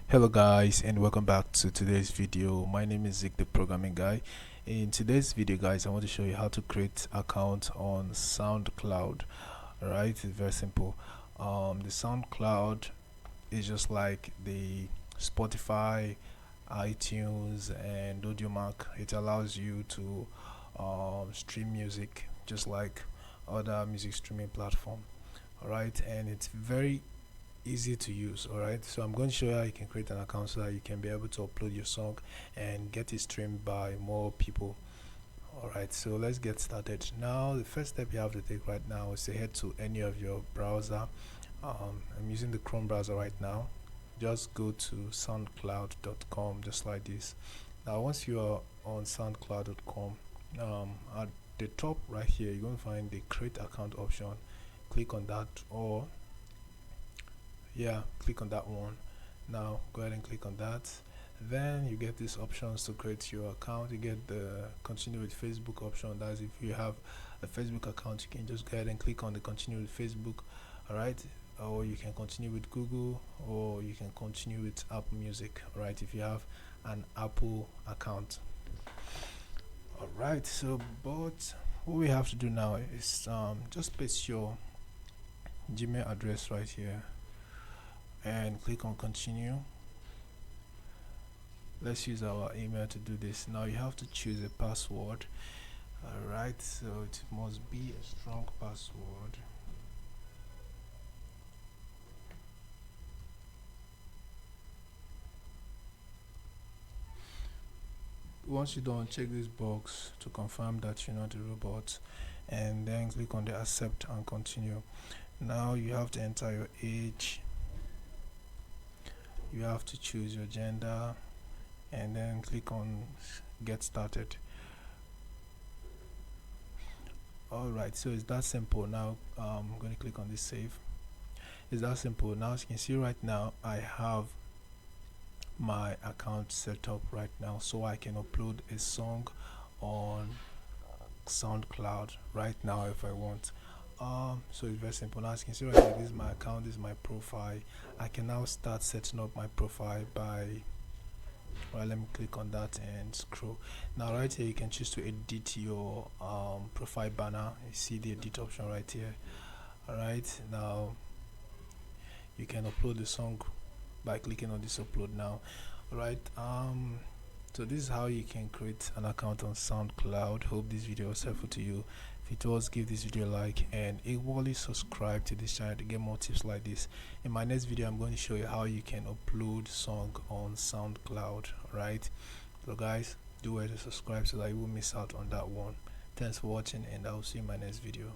Hello guys, and welcome back to today's video. My name is Zeke, the programming guy. In today's video guys, I want to show you how to create account on Soundcloud. Alright, it's very simple. The Soundcloud is just like the Spotify, iTunes and Audiomack. It allows you to stream music just like other music streaming platform. Alright, and it's very easy to use. Alright, so I'm going to show you how you can create an account so that you can be able to upload your song and get it streamed by more people. Alright, so let's get started. Now the first step you have to take right now is to head to any of your browser. I'm using the Chrome browser right now. Just go to soundcloud.com just like this. Now once you are on soundcloud.com, at the top right here you're going to find the create account option. Click on that, or click on that one. Now go ahead and click on that. Then you get these options to create your account. You get the continue with Facebook option. That's if you have a Facebook account, you can just go ahead and click on the continue with Facebook. Alright, or you can continue with Google, or you can continue with Apple Music. Alright, if you have an Apple account. Alright, so but what we have to do now is just paste your Gmail address right here and click on continue. Let's use our email to do this. Now you have to choose a password. Alright, so it must be a strong password. Once you're done, check this box to confirm that you're not a robot, and then click on the accept and continue. Now you have to enter your age, you have to choose your gender, and then click on get started. Alright, so it's that simple. Now I'm going to click on this save. It's that simple. Now as you can see right now, I have my account set up right now, so I can upload a song on SoundCloud right now if I want. So it's very simple. Now as you can see right here, this is my account, this is my profile. I can now start setting up my profile by, well, let me click on that and scroll. Now right here you can choose to edit your profile banner. You see the edit option right here. Alright, now you can upload the song by clicking on this upload now. Alright, so this is how you can create an account on SoundCloud. Hope this video was helpful to you. If it was, give this video a like and equally subscribe to this channel to get more tips like this. In my next video I'm going to show you how you can upload song on SoundCloud. Alright, so guys, do well to subscribe so that you won't miss out on that one. Thanks for watching, and I will see you in my next video.